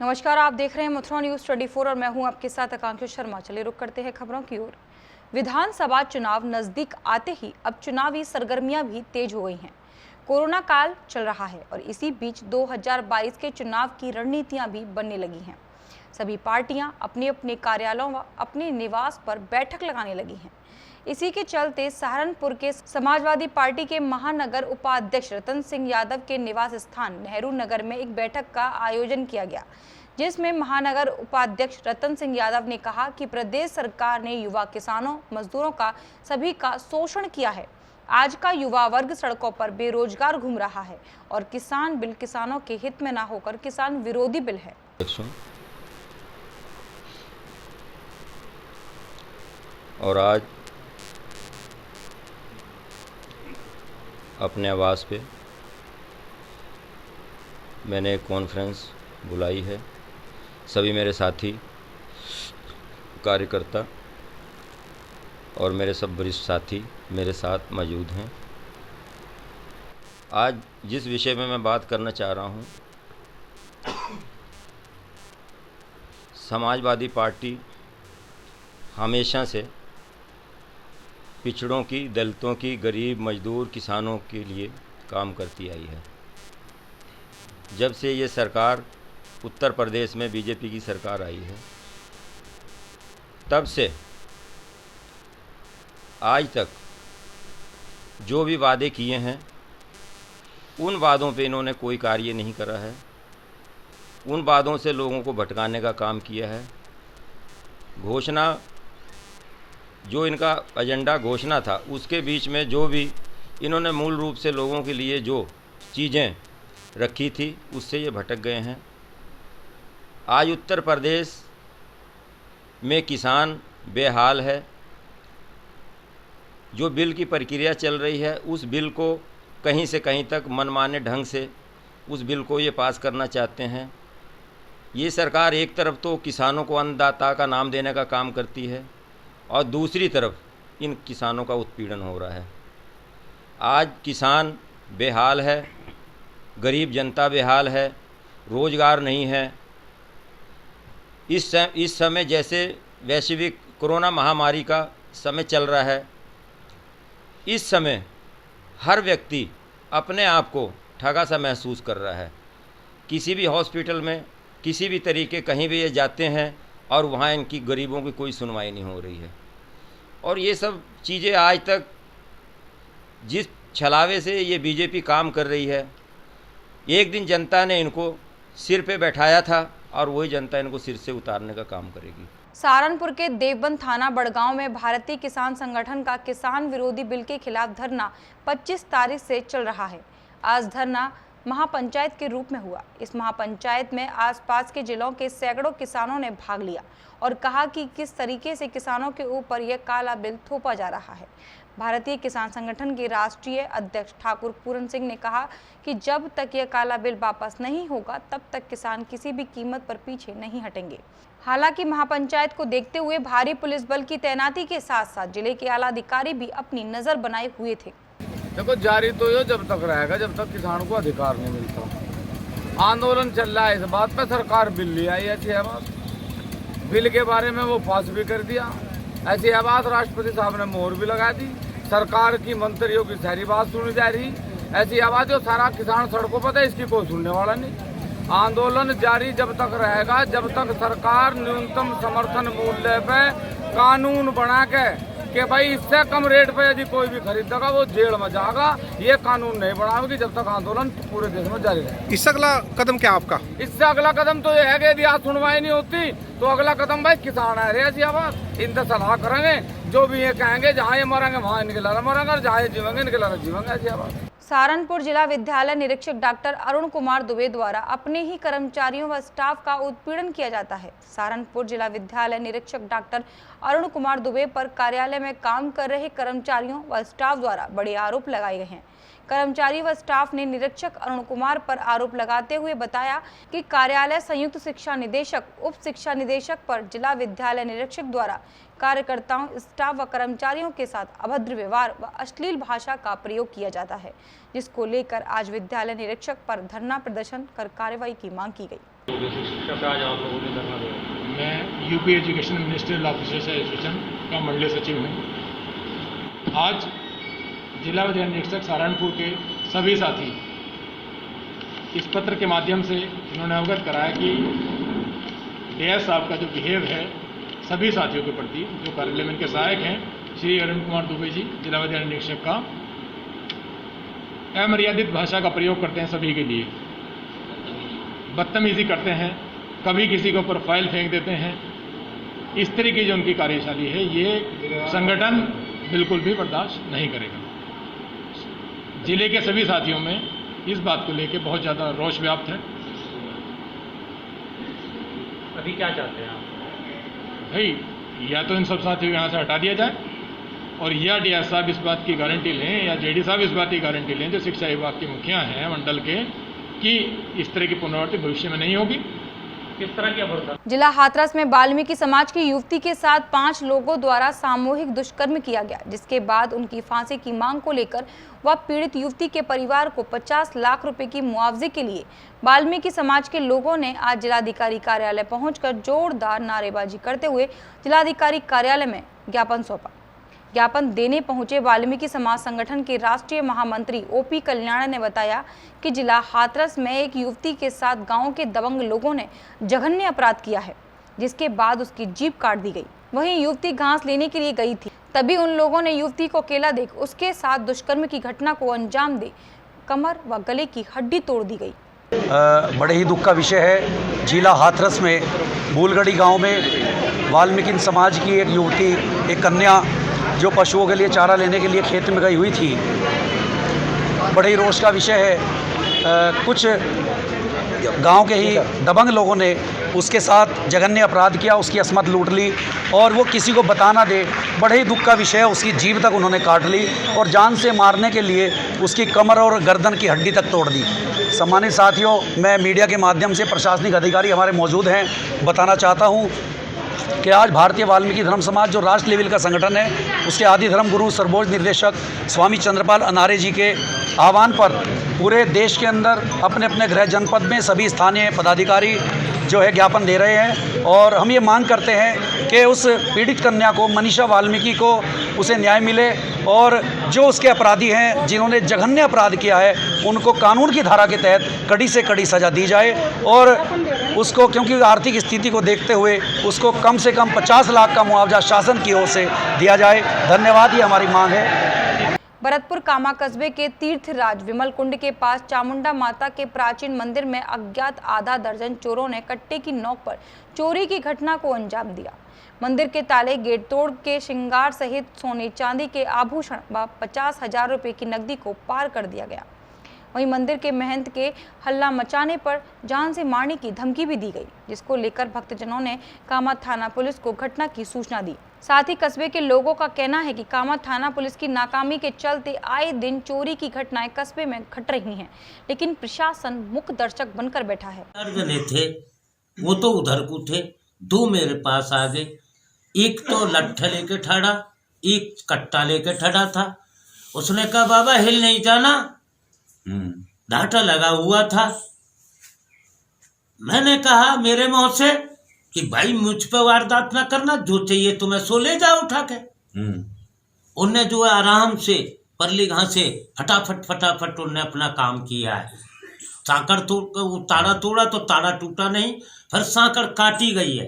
नमस्कार, आप देख रहे हैं मथुरा न्यूज 24 और मैं हूं आपके साथ आकांक्षा शर्मा। चलिए रुक करते हैं खबरों की ओर। विधानसभा चुनाव नजदीक आते ही अब चुनावी सरगर्मियां भी तेज हो गई हैं। कोरोना काल चल रहा है और इसी बीच 2022 के चुनाव की रणनीतियां भी बनने लगी हैं। सभी पार्टियां अपने अपने कार्यालयों व अपने निवास पर बैठक लगाने लगी हैं। इसी के चलते सहारनपुर के समाजवादी पार्टी के महानगर उपाध्यक्ष रतन सिंह यादव के निवास स्थान नेहरू नगर में एक बैठक का आयोजन किया गया, जिसमें महानगर उपाध्यक्ष रतन सिंह यादव ने कहा कि प्रदेश सरकार ने युवा किसानों मजदूरों का सभी का शोषण किया है। आज का युवा वर्ग सड़कों पर बेरोजगार घूम रहा है और किसान बिल किसानों के हित में ना होकर किसान विरोधी बिल है। और आज अपने आवास पे मैंने एक कॉन्फ्रेंस बुलाई है। सभी मेरे साथी कार्यकर्ता और मेरे सब वरिष्ठ साथी मेरे साथ मौजूद हैं। आज जिस विषय में मैं बात करना चाह रहा हूँ, समाजवादी पार्टी हमेशा से पिछड़ों की, दलितों की, गरीब, मजदूर, किसानों के लिए काम करती आई है। जब से ये सरकार उत्तर प्रदेश में बीजेपी की सरकार आई है, तब से आज तक जो भी वादे किए हैं, उन वादों पे इन्होंने कोई कार्य नहीं करा है। उन वादों से लोगों को भटकाने का काम किया है। घोषणा जो इनका एजेंडा घोषणा था, उसके बीच में जो भी इन्होंने मूल रूप से लोगों के लिए जो चीज़ें रखी थी, उससे ये भटक गए हैं। आज उत्तर प्रदेश में किसान बेहाल है। जो बिल की प्रक्रिया चल रही है, उस बिल को कहीं से कहीं तक मनमाने ढंग से उस बिल को ये पास करना चाहते हैं। ये सरकार एक तरफ तो किसानों को अन्नदाता का नाम देने का काम करती है और दूसरी तरफ इन किसानों का उत्पीड़न हो रहा है। आज किसान बेहाल है, गरीब जनता बेहाल है, रोज़गार नहीं है। इस समय जैसे वैश्विक कोरोना महामारी का समय चल रहा है, इस समय हर व्यक्ति अपने आप को ठगा सा महसूस कर रहा है। किसी भी हॉस्पिटल में, किसी भी तरीके कहीं भी ये जाते हैं और वहाँ इनकी गरीबों की कोई सुनवाई नहीं हो रही है। और ये सब चीज़ें आज तक जिस छलावे से ये बीजेपी काम कर रही है, एक दिन जनता ने इनको सिर पे बैठाया था और वही जनता इनको सिर से उतारने का काम करेगी। सहारनपुर के देवबंद थाना बड़गांव में भारतीय किसान संगठन का किसान विरोधी बिल के खिलाफ धरना 25 तारीख से चल रहा है। आज धरना महापंचायत के रूप में हुआ। इस महापंचायत में आसपास के जिलों के सैकड़ों किसानों ने भाग लिया और कहा कि किस तरीके से किसानों के ऊपर यह काला बिल थोपा जा रहा है। भारतीय किसान संगठन के राष्ट्रीय अध्यक्ष ठाकुर पूरन सिंह ने कहा कि जब तक यह काला बिल वापस नहीं होगा, तब तक किसान किसी भी कीमत पर पीछे नहीं हटेंगे। हालांकि महापंचायत को देखते हुए भारी पुलिस बल की तैनाती के साथ साथ जिले के आला अधिकारी भी अपनी नजर बनाए हुए थे। देखो, जारी तो ये जब तक रहेगा जब तक किसान को अधिकार नहीं मिलता। आंदोलन चल रहा है इस बात पे, सरकार बिल ले आई। ऐसी है बात, बिल के बारे में वो पास भी कर दिया। ऐसी है बात, राष्ट्रपति साहब ने मोहर भी लगा दी। सरकार की मंत्रियों की सारी बात सुनी जा रही। ऐसी आवाज जो सारा किसान सड़कों पर था, इसकी कोई सुनने वाला नहीं। आंदोलन जारी जब तक रहेगा जब तक सरकार न्यूनतम समर्थन मूल्य पे कानून बना के कि भाई इससे कम रेट पे यदि कोई भी खरीदेगा वो जेल में जाएगा, ये कानून नहीं बनाओगी जब तक आंदोलन पूरे देश में जारी रहेगा। इससे अगला कदम क्या आपका? इससे अगला कदम तो ये है कि यदि आज सुनवाई नहीं होती तो अगला कदम भाई किसान है ऐसी आवाज इनसे सलाह करेंगे। जो भी ये कहेंगे जहाँ ये मरेंगे वहाँ इनके लाला मरेंगे और जहाँ ये जीवेंगे इनके लाला जीवेंगे। ऐसी आवाज। सहारनपुर जिला विद्यालय निरीक्षक डॉक्टर अरुण कुमार दुबे द्वारा अपने ही कर्मचारियों व स्टाफ का उत्पीड़न किया जाता है। सहारनपुर जिला विद्यालय निरीक्षक डॉक्टर अरुण कुमार दुबे पर कार्यालय में काम कर रहे कर्मचारियों व स्टाफ द्वारा बड़े आरोप लगाए गए हैं। कर्मचारी व स्टाफ ने निरीक्षक अरुण कुमार पर आरोप लगाते हुए बताया कि कार्यालय संयुक्त शिक्षा निदेशक, उप शिक्षा निदेशक पर जिला विद्यालय निरीक्षक द्वारा कार्यकर्ताओं, स्टाफ व कर्मचारियों के साथ अभद्र व्यवहार व अश्लील भाषा का प्रयोग किया जाता है, जिसको लेकर आज विद्यालय निरीक्षक पर धरना प्रदर्शन कर कार्रवाई की मांग की गई। आज आप लोगों ने धरना दिया? मैं UP education ministerial officers association का मंडलीय सचिव हूँ। आज जिला विद्यालय निरीक्षक सहारनपुर के सभी साथी इस पत्र के माध्यम से इन्होंने अवगत कराया कि डीएस साहब का जो बिहेव है सभी साथियों के प्रति, जो कार्यालय में इनके सहायक हैं श्री अरुण कुमार दुबे जी, जिला विद्यालय निरीक्षक का, अमर्यादित भाषा का प्रयोग करते हैं सभी के लिए, बदतमीजी करते हैं, कभी किसी के ऊपर फाइल फेंक देते हैं। इस तरह की जो उनकी कार्यशैली है ये संगठन बिल्कुल भी बर्दाश्त नहीं करेगा। जिले के सभी साथियों में इस बात को लेकर बहुत ज़्यादा रोष व्याप्त है। अभी क्या चाहते हैं आप? भाई या तो इन सब साथियों को यहाँ से हटा दिया जाए और या डीएस साहब इस बात की गारंटी लें या जेडी साहब इस बात की गारंटी लें, जो शिक्षा विभाग के मुखिया हैं मंडल के, कि इस तरह की पुनरावृत्ति भविष्य में नहीं होगी। किस तरह की भरोसा? जिला हाथरस में वाल्मीकि समाज की युवती के साथ 5 लोगों द्वारा सामूहिक दुष्कर्म किया गया, जिसके बाद उनकी फांसी की मांग को लेकर वह पीड़ित युवती के परिवार को 50 लाख रुपए की मुआवजे के लिए वाल्मीकि समाज के लोगों ने आज जिलाधिकारी कार्यालय पहुंचकर जोरदार नारेबाजी करते हुए जिलाधिकारी कार्यालय में ज्ञापन सौंपा। ज्ञापन देने पहुंचे वाल्मीकि समाज संगठन के राष्ट्रीय महामंत्री ओपी कल्याण ने बताया कि जिला हाथरस में एक युवती के साथ गांव के दबंग लोगों ने जघन्य अपराध किया है, जिसके बाद उसकी जीभ काट दी गई। वहीं युवती घास लेने के लिए गई थी, तभी उन लोगों ने युवती को अकेला देख उसके साथ दुष्कर्म की घटना को अंजाम दे कमर व गले की हड्डी तोड़ दी गई। बड़े ही दुख का विषय है। जिला हाथरस में भूलगढ़ी गांव में वाल्मीकि समाज की एक युवती, एक कन्या, जो पशुओं के लिए चारा लेने के लिए खेत में गई हुई थी। बड़े ही रोष का विषय है। कुछ गांव के ही दबंग लोगों ने उसके साथ जघन्य अपराध किया, उसकी असमत लूट ली और वो किसी को बता ना दे। बड़े ही दुख का विषय है। उसकी जीभ तक उन्होंने काट ली और जान से मारने के लिए उसकी कमर और गर्दन की हड्डी तक तोड़ दी। सम्मानित साथियों, मैं मीडिया के माध्यम से, प्रशासनिक अधिकारी हमारे मौजूद हैं, बताना चाहता हूँ कि आज भारतीय वाल्मीकि धर्म समाज जो राष्ट्र लेवल का संगठन है, उसके आदि धर्म गुरु सर्वोच्च निर्देशक स्वामी चंद्रपाल अनारे जी के आह्वान पर पूरे देश के अंदर अपने अपने गृह जनपद में सभी स्थानीय पदाधिकारी जो है ज्ञापन दे रहे हैं और हम ये मांग करते हैं कि उस पीड़ित कन्या को, मनीषा वाल्मीकि को, उसे न्याय मिले और जो उसके अपराधी हैं, जिन्होंने जघन्य अपराध किया है, उनको कानून की धारा के तहत कड़ी से कड़ी सज़ा दी जाए और उसको, क्योंकि आर्थिक स्थिति को देखते हुए उसको कम से कम 50 लाख का मुआवजा शासन की ओर से दिया जाए। धन्यवाद, ये हमारी मांग है। भरतपुर कामा कस्बे के तीर्थराज विमल कुंड के पास चामुंडा माता के प्राचीन मंदिर में अज्ञात आधा दर्जन चोरों ने कट्टे की नोक पर चोरी की घटना को अंजाम दिया। मंदिर के ताले, गेट तोड़ के श्रृंगार सहित सोने चांदी के आभूषण व 50,000 रुपए की नकदी को पार कर दिया गया। वहीं मंदिर के महंत के हल्ला मचाने पर जान से मारने की धमकी भी दी गई, जिसको लेकर भक्तजनों ने कामा थाना पुलिस को घटना की सूचना दी। साथ ही कस्बे के लोगों का कहना है कि कामा थाना पुलिस की नाकामी के चलते आए दिन चोरी की घटनाएं कस्बे में घट रही हैं, लेकिन प्रशासन मुख्य दर्शक बनकर बैठा है। 4 जने थे, वो तो उधर को थे, 2 मेरे पास आ गए। एक तो लट्ठा लेके ठड़ा, एक कट्टा लेके ठड़ा था। उसने कहा बाबा हिल नहीं जाना, डांटा लगा हुआ था। मैंने कहा मेरे मुंह से कि भाई मुझ पे वारदात ना करना, जो चाहिए तुम्हें सो ले जाओ उठा के। उनने जो है आराम से परली घास से फटाफट उनने अपना काम किया है। सांकड़ ताड़ा तोड़ा तो ताड़ा टूटा नहीं, फिर सांकड़ काटी गई है,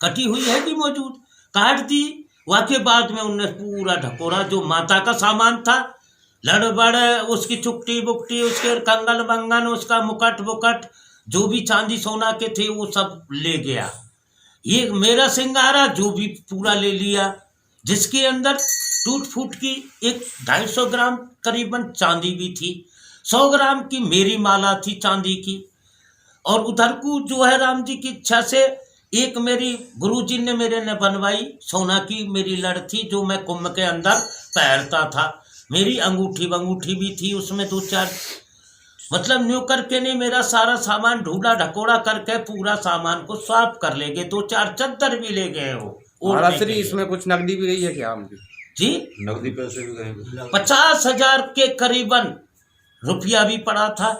कटी हुई है कि मौजूद, काट दी। वाके बाद में उनने पूरा ढकोरा जो माता का सामान था, लड़बड़, उसकी चुकटी बुकटी, उसके कंगन बंगन, उसका मुकट बुकट, जो भी चांदी सोना के थे वो सब ले गया। ये मेरा सिंगारा जो भी पूरा ले लिया, जिसके अंदर टूट फूट की 250 ग्राम करीबन चांदी भी थी, 100 ग्राम की मेरी माला थी चांदी की। और उधर को जो है राम जी की इच्छा से एक मेरी गुरुजी ने मेरे ने बनवाई सोना की मेरी लड़ थी, जो मैं कुंभ के अंदर पहनता था। मेरी अंगूठी वंगूठी भी थी उसमें 2-4, मतलब न्यू करके नहीं, मेरा सारा सामान ढूंढा ढकोड़ा करके पूरा सामान को साफ कर ले गए। 2-4 चद्दर भी ले गए वो। इसमें कुछ नकदी भी गई है क्या आपकी? जी, नकदी पैसे भी गए? 50,000 के करीबन रुपया भी पड़ा था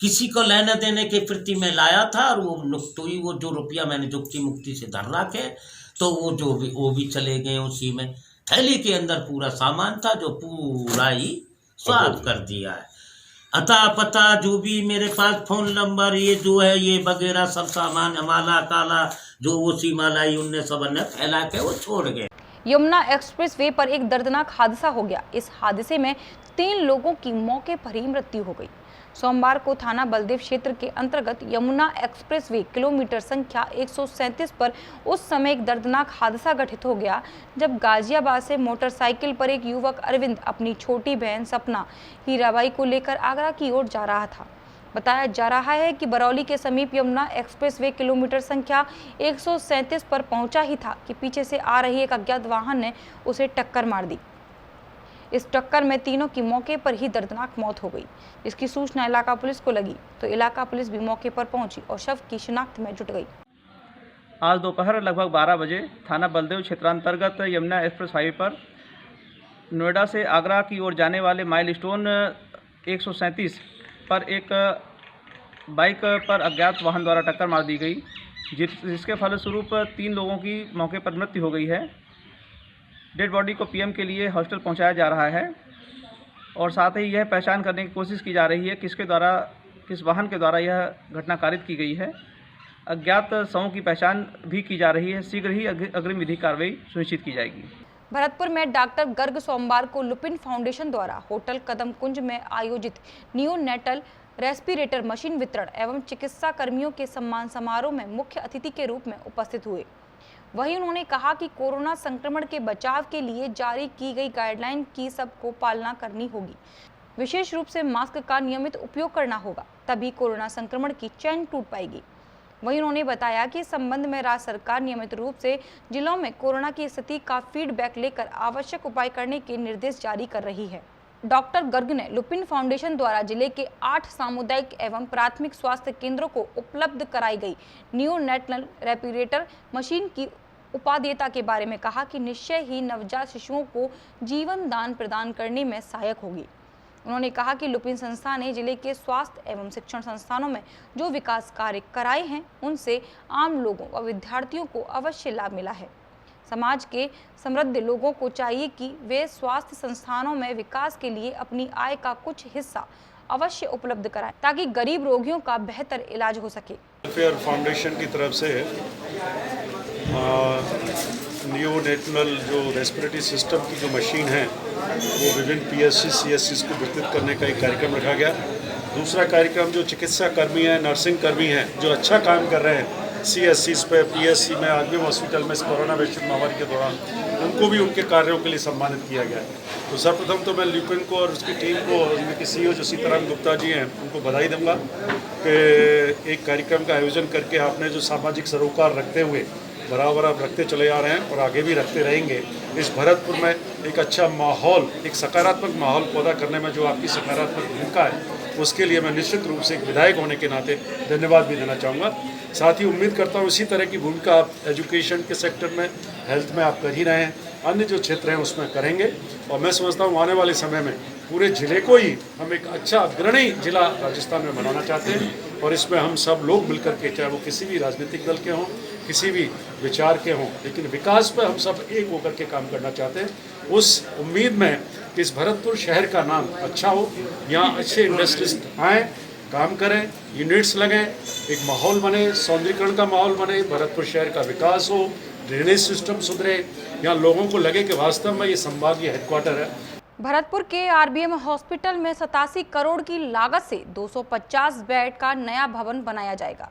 किसी को लेने देने के प्रति में लाया था, और वो नुकतोई वो जो रुपया मैंने जुक्ति मुक्ति से धर रखे, तो वो भी चले गए उसी में। थैली के अंदर पूरा सामान था जो पूरा ही साफ कर दिया है। अता पता जो भी मेरे पास फ़ोन नंबर ये जो है ये वगैरह सब सामान माला काला जो वो सीमा लाई उनने सब ने फैला के वो छोड़ गए। यमुना एक्सप्रेस वे पर एक दर्दनाक हादसा हो गया। इस हादसे में 3 लोगों की मौके पर ही मृत्यु हो गई। सोमवार को थाना बलदेव क्षेत्र के अंतर्गत यमुना एक्सप्रेस वे किलोमीटर संख्या 137 पर उस समय एक दर्दनाक हादसा घटित हो गया, जब गाजियाबाद से मोटरसाइकिल पर एक युवक अरविंद अपनी छोटी बहन सपना हीराबाई को लेकर आगरा की ओर जा रहा था। बताया जा रहा है कि बरौली के समीप यमुना एक्सप्रेस वे किलोमीटर संख्या 137 पर पहुंचा ही था कि पीछे से आ रही एक अज्ञात वाहन ने उसे टक्कर मार दी। इस टक्कर में तीनों की मौके पर ही दर्दनाक मौत हो गई। इसकी सूचना इलाका पुलिस को लगी तो इलाका पुलिस भी मौके पर पहुंची और शव की शिनाख्त में जुट गई। आज दोपहर लगभग 12 बजे थाना बलदेव क्षेत्रांतर्गत यमुना एक्सप्रेस हाईवे पर नोएडा से आगरा की ओर जाने वाले माइलस्टोन 137 पर एक बाइक पर अज्ञात वाहन द्वारा टक्कर मार दी गई, जिसके फलस्वरूप 3 लोगों की मौके पर मृत्यु हो गई है। डेड बॉडी को पीएम के लिए हॉस्पिटल पहुंचाया जा रहा है और साथ ही यह पहचान करने की कोशिश की जा रही है किस वाहन के द्वारा यह घटना कारित की गई है। अज्ञात शवों की पहचान भी की जा रही है। शीघ्र ही अग्रिम विधिक कार्रवाई सुनिश्चित की जाएगी। भरतपुर में डॉक्टर गर्ग सोमवार को लुपिन फाउंडेशन द्वारा होटल कदम कुंज में आयोजित नियोनेटल रेस्पिरेटर मशीन वितरण एवं चिकित्सा कर्मियों के सम्मान समारोह में मुख्य अतिथि के रूप में उपस्थित हुए। वहीं उन्होंने कहा कि कोरोना संक्रमण के बचाव के लिए जारी की गई गाइडलाइन की सबको पालना करनी होगी। विशेष रूप से मास्क का नियमित उपयोग करना होगा, तभी कोरोना संक्रमण की चैन टूट पाएगी। वहीं उन्होंने बताया कि इस संबंध में राज्य सरकार नियमित रूप से जिलों में कोरोना की स्थिति का फीडबैक लेकर आवश्यक उपाय करने के निर्देश जारी कर रही है। डॉक्टर गर्ग ने लुपिन फाउंडेशन द्वारा जिले के 8 सामुदायिक एवं प्राथमिक स्वास्थ्य केंद्रों को उपलब्ध कराई गई नियोनेटल रेस्पिरेटर मशीन की उपादेयता के बारे में कहा कि निश्चय ही नवजात शिशुओं को जीवन दान प्रदान करने में सहायक होगी। उन्होंने कहा कि लुपिन संस्था ने जिले के स्वास्थ्य एवं शिक्षण संस्थानों में जो विकास कार्य कराए हैं उनसे आम लोगों व विद्यार्थियों को अवश्य लाभ मिला है। समाज के समृद्ध लोगों को चाहिए कि वे स्वास्थ्य संस्थानों में विकास के लिए अपनी आय का कुछ हिस्सा अवश्य उपलब्ध कराएं ताकि गरीब रोगियों का बेहतर इलाज हो सके। वेलफेयर फाउंडेशन की तरफ से नियोनेटल जो रेस्पिरेटरी सिस्टम की जो मशीन है वो विभिन्न पीएससी सीएससी को वितरित करने का एक कार्यक्रम रखा गया। दूसरा कार्यक्रम जो चिकित्सा कर्मी हैं, नर्सिंग कर्मी हैं जो अच्छा काम कर रहे हैं सीएससीज पे, पीएससी में, आदमी हॉस्पिटल में इस कोरोना वैश्विक महामारी के दौरान उनको भी उनके कार्यों के लिए सम्मानित किया गया है। तो सर्वप्रथम तो मैं लुपिन को और उसकी टीम को, उनके सीईओ जो सीताराम गुप्ता जी हैं उनको बधाई दूंगा कि एक कार्यक्रम का आयोजन करके आपने जो सामाजिक सरोकार रखते हुए बराबर आप रखते चले आ रहे हैं और आगे भी रखते रहेंगे। इस भरतपुर में एक अच्छा माहौल, एक सकारात्मक माहौल पैदा करने में जो आपकी सकारात्मक भूमिका है उसके लिए मैं निश्चित रूप से एक विधायक होने के नाते धन्यवाद भी देना चाहूँगा। साथ ही उम्मीद करता हूँ इसी तरह की भूमिका आप एजुकेशन के सेक्टर में, हेल्थ में आप कर ही रहे हैं, अन्य जो क्षेत्र हैं उसमें करेंगे। और मैं समझता हूँ आने वाले समय में पूरे ज़िले को ही हम एक अच्छा अग्रणी जिला राजस्थान में बनाना चाहते हैं और इसमें हम सब लोग मिलकर के, चाहे वो किसी भी राजनीतिक दल के हों, किसी भी विचार के हों, लेकिन विकास पर हम सब एक होकर के काम करना चाहते हैं। उस उम्मीद में कि इस भरतपुर शहर का नाम अच्छा हो, यहाँ अच्छे इंडस्ट्रिस्ट आएँ, काम करें, यूनिट्स लगें, एक माहौल बने, सौंदर्यीकरण का माहौल बने, भरतपुर शहर का विकास हो, ड्रेनेज सिस्टम सुधरे, यहाँ लोगों को लगे कि वास्तव में ये संभागीय हेडक्वार्टर है। भरतपुर के आरबीएम हॉस्पिटल में 87 करोड़ की लागत से 250 बेड का नया भवन बनाया जाएगा।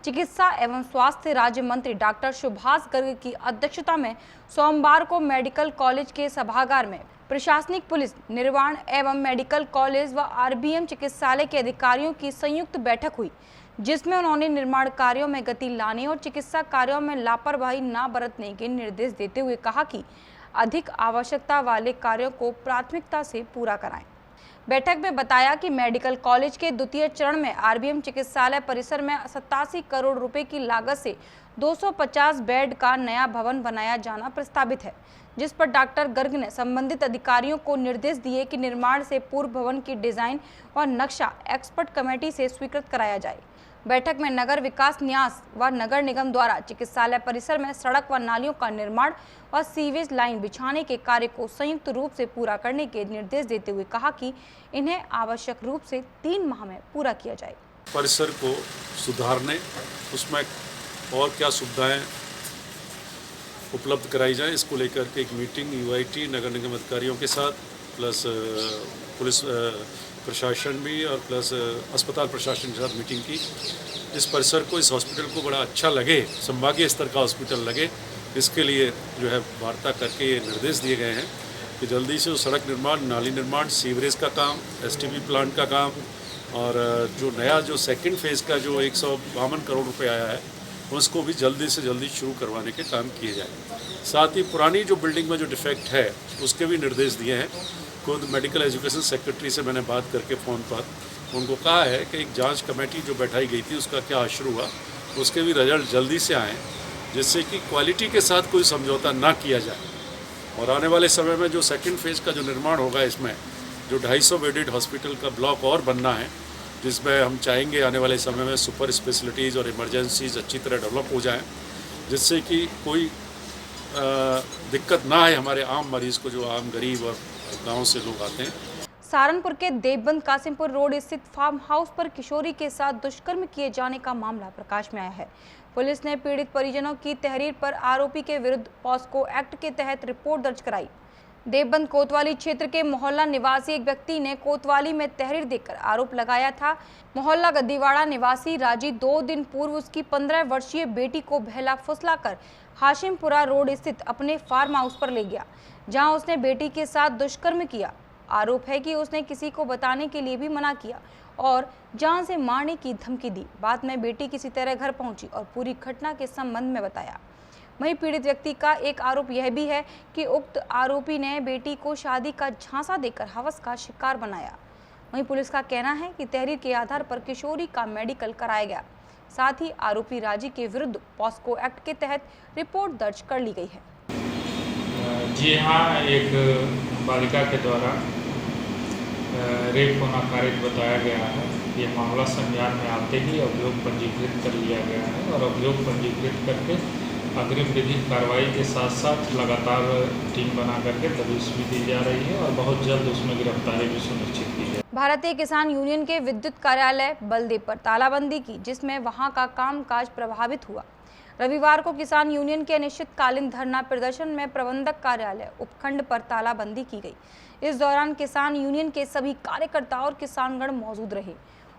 चिकित्सा एवं स्वास्थ्य राज्य मंत्री डॉक्टर सुभाष गर्ग की अध्यक्षता में सोमवार को मेडिकल कॉलेज के सभागार में प्रशासनिक पुलिस, निर्माण एवं मेडिकल कॉलेज व आरबीएम चिकित्सालय के अधिकारियों की संयुक्त बैठक हुई, जिसमें उन्होंने निर्माण कार्यों में गति लाने और चिकित्सा कार्यों में लापरवाही न बरतने के निर्देश देते हुए कहा कि अधिक आवश्यकता वाले कार्यों को प्राथमिकता से पूरा कराएं। बैठक में बताया कि मेडिकल कॉलेज के द्वितीय चरण में आरबीएम चिकित्सालय परिसर में 87 करोड़ रुपए की लागत से 250 बेड का नया भवन बनाया जाना प्रस्तावित है, जिस पर डॉक्टर गर्ग ने संबंधित अधिकारियों को निर्देश दिए कि निर्माण से पूर्व भवन की डिजाइन और नक्शा एक्सपर्ट कमेटी से स्वीकृत कराया जाए। बैठक में नगर विकास न्यास व नगर निगम द्वारा चिकित्सालय परिसर में सड़क व नालियों का निर्माण और सीवेज लाइन बिछाने के कार्य को संयुक्त रूप से पूरा करने के निर्देश देते हुए कहा कि इन्हें आवश्यक रूप से 3 माह में पूरा किया जाए। परिसर को सुधारने, उसमें और क्या सुविधाएं उपलब्ध कराई जाए, इसको लेकर के एक मीटिंग यूआईटी नगर निगम अधिकारियों के साथ प्लस पुलिस प्रशासन भी और प्लस अस्पताल प्रशासन के साथ मीटिंग की। इस परिसर को, इस हॉस्पिटल को बड़ा अच्छा लगे, संभागीय स्तर का हॉस्पिटल लगे, इसके लिए जो है वार्ता करके ये निर्देश दिए गए हैं कि जल्दी से सड़क निर्माण, नाली निर्माण, सीवरेज का काम, एसटीपी प्लांट का काम और जो नया जो सेकंड फेज़ का जो 152 करोड़ रुपए आया है उसको भी जल्दी से जल्दी शुरू करवाने के काम किए जाए। साथ ही पुरानी जो बिल्डिंग में जो डिफेक्ट है उसके भी निर्देश दिए हैं। खुद मेडिकल एजुकेशन सेक्रेटरी से मैंने बात करके फ़ोन पर उनको कहा है कि एक जांच कमेटी जो बैठाई गई थी उसका क्या अशर हुआ, उसके भी रिजल्ट जल्दी से आएँ, जिससे कि क्वालिटी के साथ कोई समझौता ना किया जाए। और आने वाले समय में जो सेकंड फेज़ का जो निर्माण होगा, इसमें जो 250 बेडेड हॉस्पिटल का ब्लॉक और बनना है, जिसमें हम चाहेंगे आने वाले समय में सुपर स्पेशलिटीज़ और इमरजेंसीज अच्छी तरह डेवलप हो जाएं, जिससे कि कोई दिक्कत ना आए हमारे आम मरीज़ को, जो आम गरीब और गाँव से लोग आते हैं। सहारनपुर के देवबंद कासिमपुर रोड स्थित फार्म हाउस पर किशोरी के साथ दुष्कर्म किए जाने का मामला प्रकाश में आया है। पुलिस ने पीड़ित परिजनों की तहरीर पर आरोपी के विरुद्ध पॉस्को एक्ट के तहत रिपोर्ट दर्ज कराई। देवबंद कोतवाली क्षेत्र के मोहल्ला निवासी एक व्यक्ति ने कोतवाली में तहरीर देकर आरोप लगाया था। मोहल्ला गद्दीवाड़ा निवासी राजी 2 दिन पूर्व उसकी 15 वर्षीय बेटी को बहला फुसलाकर हाशिमपुरा रोड स्थित अपने फार्म हाउस पर ले गया, जहां उसने बेटी के साथ दुष्कर्म किया। आरोप है कि उसने किसी को बताने के लिए भी मना किया और जान से मारने की धमकी दी। बाद में बेटी किसी तरह घर पहुंची और पूरी घटना के संबंध में बताया। वहीं पीड़ित व्यक्ति का एक आरोप यह भी है कि उक्त आरोपी ने बेटी को शादी का झांसा देकर हवस का शिकार बनाया। वहीं पुलिस का कहना है कि तहरीर के आधार पर किशोरी का मेडिकल कराया गया। साथ ही आरोपी राजी के विरुद्ध पॉस्को एक्ट के तहत रिपोर्ट दर्ज कर ली गई है। जी हाँ, एक बालिका के द्वारा रेप होना कारित बताया गया है। ये मामला संज्ञान में आते ही अभियोग पंजीकृत कर लिया गया है और अभियोग पंजीकृत करके अग्रिम विधिक कार्रवाई के साथ साथ लगातार टीम बना करके तजवीज़ भी दी जा रही है और बहुत जल्द उसमें गिरफ्तारी भी सुनिश्चित की जाए। भारतीय किसान यूनियन के विद्युत कार्यालय बलदेव पर तालाबंदी की, जिसमें वहां का कामकाज प्रभावित हुआ। रविवार को किसान यूनियन के अनिश्चितकालीन धरना प्रदर्शन में प्रबंधक कार्यालय उपखंड पर तालाबंदी की गई। इस दौरान किसान यूनियन के सभी कार्यकर्ता और किसानगण मौजूद रहे।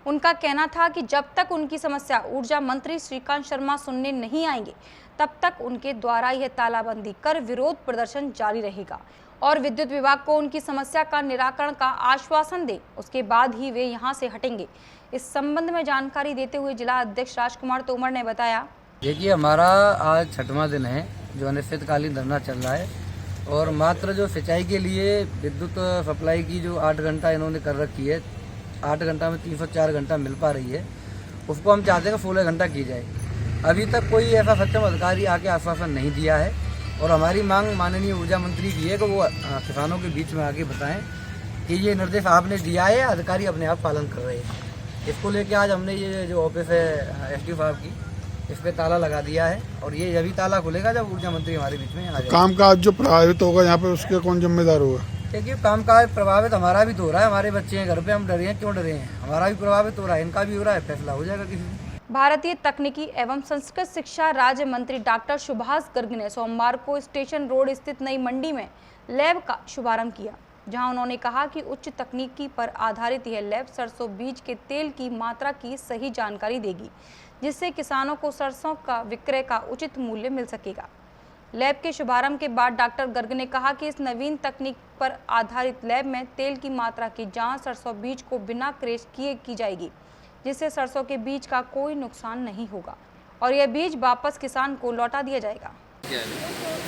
उनका कहना था कि जब तक उनकी समस्या ऊर्जा मंत्री श्रीकांत शर्मा सुनने नहीं आएंगे, तब तक उनके द्वारा यह तालाबंदी कर विरोध प्रदर्शन जारी रहेगा और विद्युत विभाग को उनकी समस्या का निराकरण का आश्वासन दे, उसके बाद ही वे यहां से हटेंगे। इस संबंध में जानकारी देते हुए जिला अध्यक्ष राजकुमार तोमर ने बताया। देखिए, हमारा आज 6वां दिन है जो अनिश्चितकालीन धरना चल रहा है और मात्र जो सिंचाई के लिए विद्युत सप्लाई की जो 8 घंटा इन्होंने कर रखी है, 8 घंटा में 304 घंटा मिल पा रही है, उसको हम चाहते हैं कि 16 घंटा की जाए। अभी तक कोई ऐसा सक्षम अधिकारी आके आश्वासन नहीं दिया है और हमारी मांग माननीय ऊर्जा मंत्री की है कि वो किसानों के बीच में आके बताएं कि ये निर्देश आपने दिया है, अधिकारी अपने आप पालन कर रहे हैं। इसको लेके आज हमने ये जो ऑफिस है एसडीओ साहब की, इस पे ताला लगा दिया है और ये अभी ताला खुलेगा जब ऊर्जा मंत्री हमारे बीच में आ जाए। कामकाज जो प्रभावित होगा यहाँ पे, उसके कौन जिम्मेदार होगा? देखिए, कामकाज प्रभावित हमारा भी तो हो रहा है, हमारे बच्चे हैं घर पे, हम डरे हैं। क्यों डरे हैं? हमारा भी प्रभावित हो रहा है, इनका भी हो रहा है, फैसला हो जाएगा किसी दिन। भारतीय तकनीकी एवं संस्कृत शिक्षा राज्य मंत्री डॉक्टर सुभाष गर्ग ने सोमवार को स्टेशन रोड स्थित नई मंडी में लैब का शुभारंभ किया, जहां उन्होंने कहा कि उच्च तकनीकी पर आधारित यह लैब सरसों बीज के तेल की मात्रा की सही जानकारी देगी, जिससे किसानों को सरसों का विक्रय का उचित मूल्य मिल सकेगा। लैब के शुभारंभ के बाद डॉक्टर गर्ग ने कहा कि इस नवीन तकनीक पर आधारित लैब में तेल की मात्रा की जांच सरसों बीज को बिना क्रैश किए की जाएगी, जिससे सरसों के बीज का कोई नुकसान नहीं होगा और यह बीज वापस किसान को लौटा दिया जाएगा।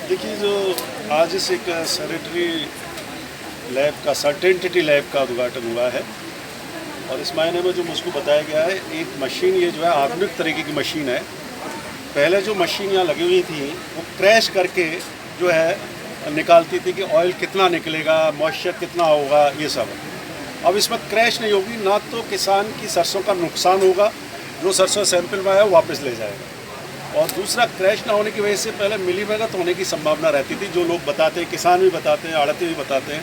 देखिए, जो आज इस एक सैनिटरी लैब का सर्टेनिटी लैब का उद्घाटन हुआ है। और इस मायने में जो मुझको बताया गया है, एक मशीन ये जो है आधुनिक तरीके की मशीन है। पहले जो मशीन यहाँ लगी हुई थी वो क्रैश करके जो है निकालती थी कि ऑयल कितना निकलेगा, मॉइस्चर कितना होगा, ये सब। अब इसमें क्रैश नहीं होगी, ना तो किसान की सरसों का नुकसान होगा, जो सरसों सैंपल में आया वो वापस ले जाएगा। और दूसरा, क्रैश ना होने की वजह से पहले मिलीभगत होने की संभावना रहती थी, जो लोग बताते हैं, किसान भी बताते हैं, आड़ती भी बताते हैं।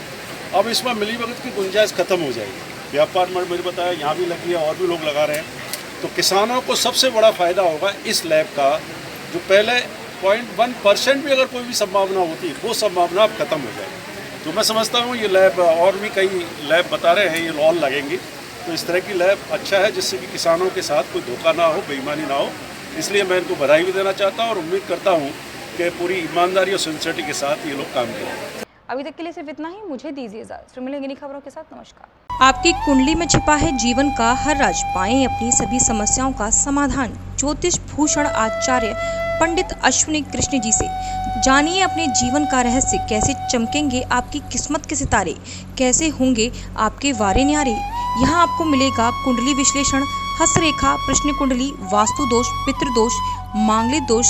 अब इसमें मिलीभगत की गुंजाइश खत्म हो जाएगी। व्यापार में मुझे बताया यहाँ भी लगी है और भी लोग लगा रहे हैं। तो किसानों को सबसे बड़ा फ़ायदा होगा इस लैब का, जो पहले 0.1% भी अगर कोई भी संभावना होती वो संभावना अब खत्म हो जाएगी। तो मैं समझता हूँ ये लैब, और भी कई लैब बता रहे हैं ये और लगेंगी, तो इस तरह की लैब अच्छा है, जिससे कि किसानों के साथ कोई धोखा ना हो, बेईमानी ना हो। इसलिए मैं इनको बधाई भी देना चाहता हूँ और उम्मीद करता हूँ कि पूरी ईमानदारी और सिंसियरिटी के साथ ये लोग काम करेंगे। अभी तक के लिए सिर्फ इतना ही, मुझे दीजिए इजाजत। फिर मिलेंगे नई खबरों के साथ। नमस्कार। आपकी कुंडली में छिपा है जीवन का हर राज, पाएं अपनी सभी समस्याओं का समाधान ज्योतिष भूषण आचार्य पंडित अश्विनी कृष्ण जी से। जानिए अपने जीवन का रहस्य, कैसे चमकेंगे आपकी किस्मत के सितारे, कैसे होंगे आपके वारे न्यारे। यहाँ आपको मिलेगा कुंडली विश्लेषण, हस्तरेखा, प्रश्न कुंडली, वास्तु दोष, पितृदोष, मांगलिक दोष,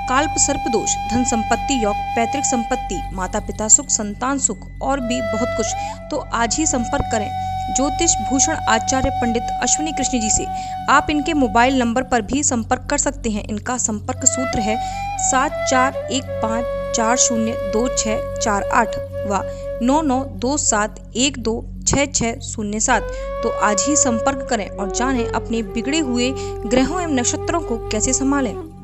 काल्प सर्प दोष, धन संपत्ति योग, पैतृक संपत्ति, माता पिता सुख, संतान सुख और भी बहुत कुछ। तो आज ही संपर्क करें ज्योतिष भूषण आचार्य पंडित अश्विनी कृष्ण जी से। आप इनके मोबाइल नंबर पर भी संपर्क कर सकते हैं। इनका संपर्क सूत्र है 7415402648 व 9927126607। तो आज ही संपर्क करें और जानें अपने बिगड़े हुए ग्रहों एवं नक्षत्रों को कैसे संभालें।